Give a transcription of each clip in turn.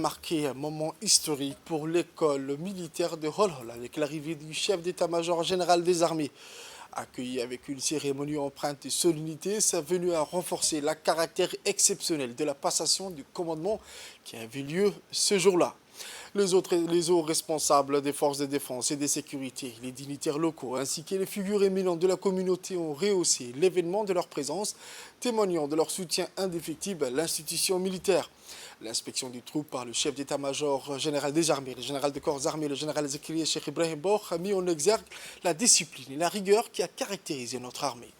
Marqué un moment historique pour l'école militaire de Holhol avec l'arrivée du chef d'état-major général des armées. Accueilli avec une cérémonie empreinte de solennité, sa venue a renforcé le caractère exceptionnel de la passation du commandement qui avait lieu ce jour-là. Les hauts responsables des forces de défense et de sécurité, les dignitaires locaux ainsi que les figures éminentes de la communauté ont rehaussé l'événement de leur présence, témoignant de leur soutien indéfectible à l'institution militaire. L'inspection des troupes par le chef d'état-major général des armées, le général de corps armés, le général Zakaria Cheikh Ibrahim Bokh, a mis en exergue la discipline et la rigueur qui a caractérisé notre armée.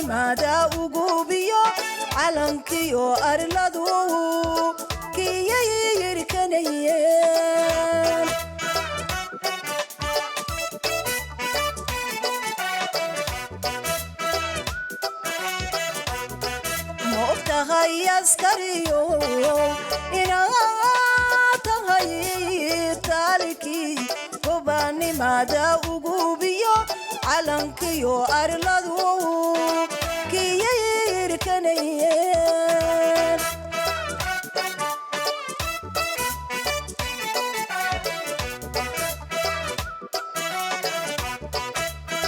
mada ugubiyo calankiyo arladu kiyayirkanayeen moogtahay askariyo inaad tahay taalkii gobaanimada ugubiyo calankiyo arladu kiyayirkanayeen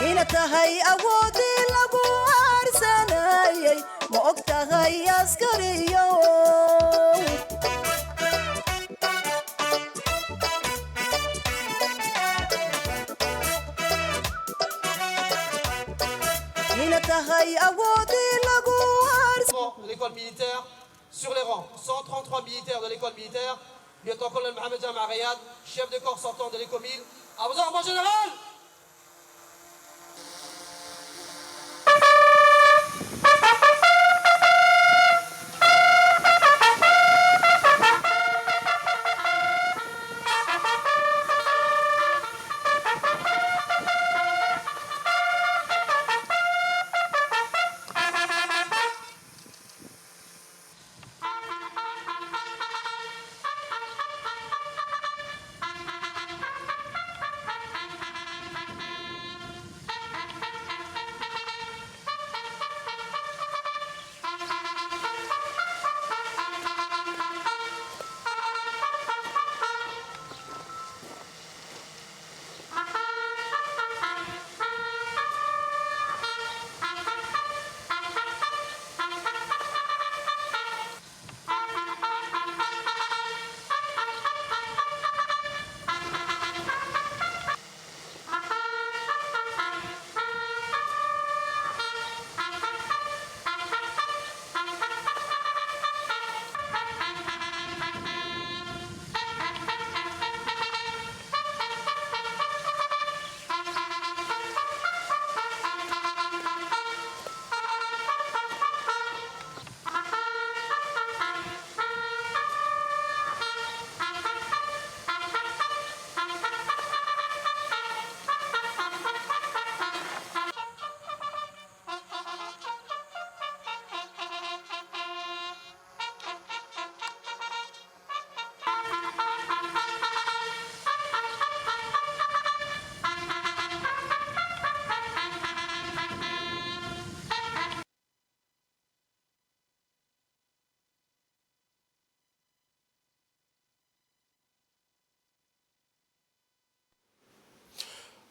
ina tahay awoodii lagu aarsanayay ma og tahay askariyo ina tahay awoodii lagu l'école militaire sur les rangs. 133 militaires de l'école militaire, lieutenant-colonel Mohamed Jama Riyad, chef de corps sortant de l'écomil. À vos ordres, mon général!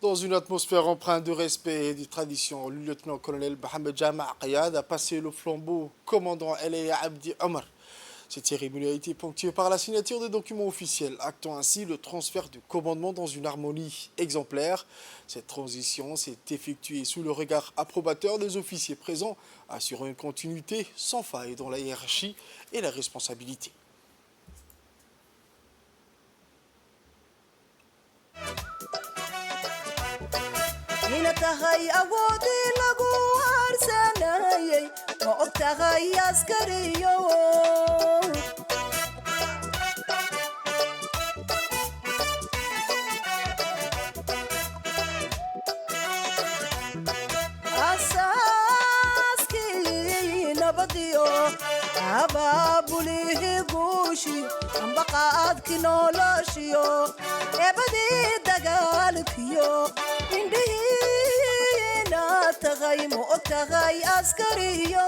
Dans une atmosphère empreinte de respect et de tradition, le lieutenant-colonel Mohamed Jama Riyad a passé le flambeau au commandant Elia Abdi Omar. Cette cérémonie a été ponctuée par la signature des documents officiels, actant ainsi le transfert du commandement dans une harmonie exemplaire. Cette transition s'est effectuée sous le regard approbateur des officiers présents, assurant une continuité sans faille dans la hiérarchie et la responsabilité. ina tahay awoodii lagu aarsanayay ma og tahay askariyo asaaskii nabadiyo abaabulihii guushiyo ambaqaadkii noloshiyo eebadii dagaalkiyo indhihiina tagay ma og tahay askariyo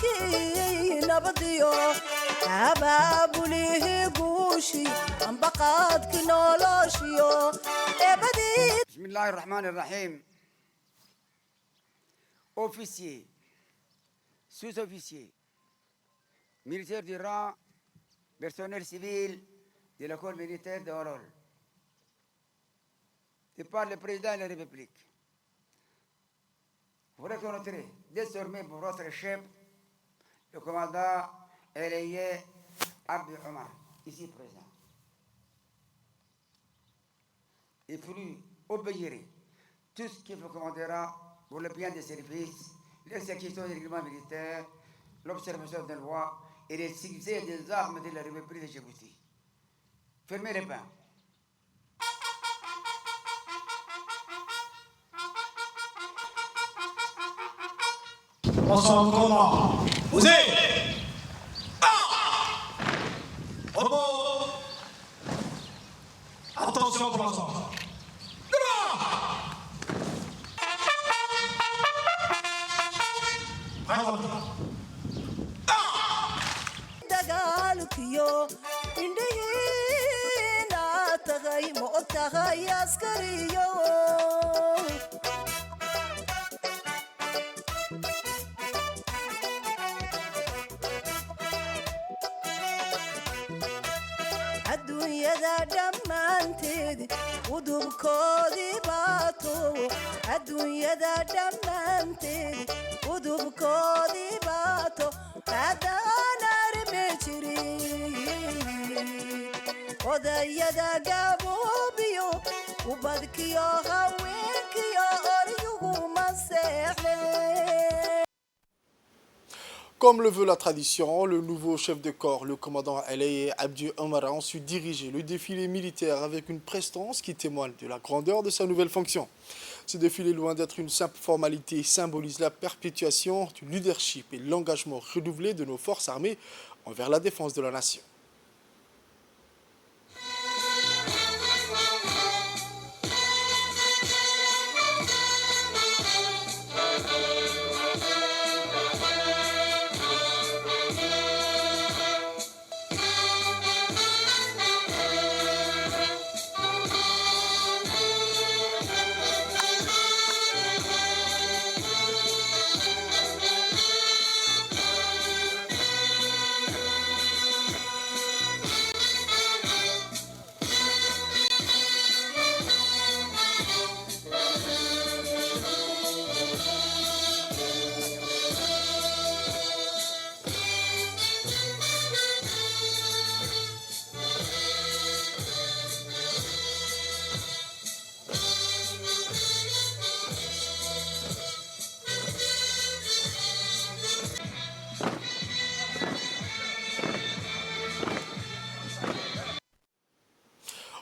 asaaskii nabadiyo abaabulihii guushiyo ambaqaadkii noloshiyo eebadii. بسم الله الرحمن الرحيم. Officier, sous-officier, militaire du rang, personnel civil de l'école militaire de Holol. Et par le président de la République. Vous reconnaîtrez désormais pour votre chef, le commandant Elie Abdi Omar, ici présent. Et plus obéirez tout ce qu'il vous commandera pour le bien des services, l'exécution des règlements militaires, l'observation des lois et les succès des armes de la République de Djibouti. Fermez les bains. Concentrement. Posez. Repos. Attention pour l'instant. dagaalkiyo indhihiina tagay ma og tahay askariyo adduunyada dhammaanteed udubkoodii baato adduunyada dhammaanteed udubkoodii baato haddaan armi jirin odayada gaboobiyo ubadkiyo haweenkiyo oryuguma seexdeen. Comme le veut la tradition, le nouveau chef de corps, le commandant Elie Abdi Omar, a ensuite dirigé le défilé militaire avec une prestance qui témoigne de la grandeur de sa nouvelle fonction. Ce défilé, loin d'être une simple formalité, symbolise la perpétuation du leadership et l'engagement renouvelé de nos forces armées envers la défense de la nation.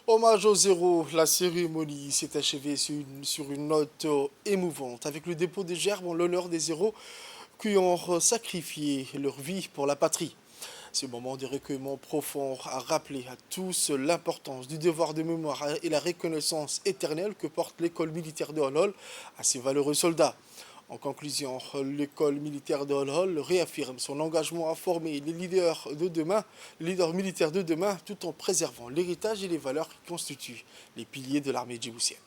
Hommage aux héros, la cérémonie s'est achevée sur une note émouvante avec le dépôt des gerbes en l'honneur des héros qui ont sacrifié leur vie pour la patrie. Ce moment de recueillement profond a rappelé à tous l'importance du devoir de mémoire et la reconnaissance éternelle que porte l'école militaire de Holol à ses valeureux soldats. En conclusion, l'école militaire de Holol réaffirme son engagement à former les leaders militaires de demain, tout en préservant l'héritage et les valeurs qui constituent les piliers de l'armée djiboutienne.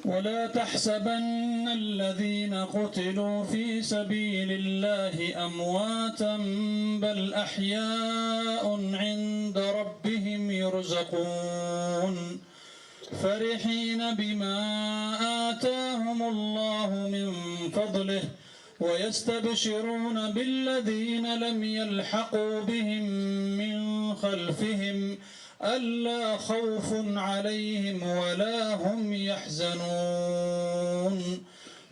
ولا تحسبن الذين قتلوا في سبيل الله أمواتا بل أحياء عند ربهم يرزقون فرحين بما آتاهم الله من فضله ويستبشرون بالذين لم يلحقوا بهم من خلفهم ألا خوف عليهم ولا هم يحزنون.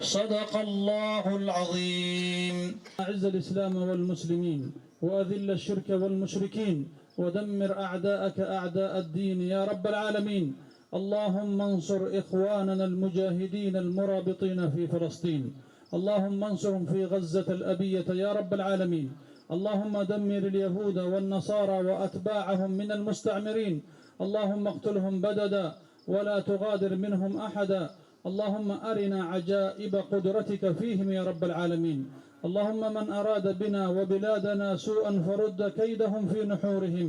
صدق الله العظيم. أعز الإسلام والمسلمين وأذل الشرك والمشركين ودمر أعداءك أعداء الدين يا رب العالمين. اللهم انصر إخواننا المجاهدين المرابطين في فلسطين، اللهم انصرهم في غزة الأبية يا رب العالمين. اللهم دمر اليهود والنصارى وأتباعهم من المستعمرين، اللهم اقتلهم بددا ولا تغادر منهم أحدا. اللهم أرنا عجائب قدرتك فيهم يا رب العالمين. اللهم من أراد بنا وبلادنا سوءا فرد كيدهم في نحورهم.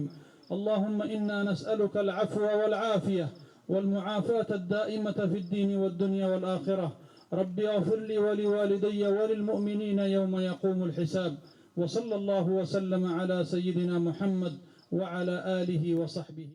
اللهم إنا نسألك العفو والعافية والمعافاة الدائمة في الدين والدنيا والآخرة. ربي اغفر لي ولوالدي وللمؤمنين يوم يقوم الحساب. وصلى الله وسلم على سيدنا محمد وعلى آله وصحبه.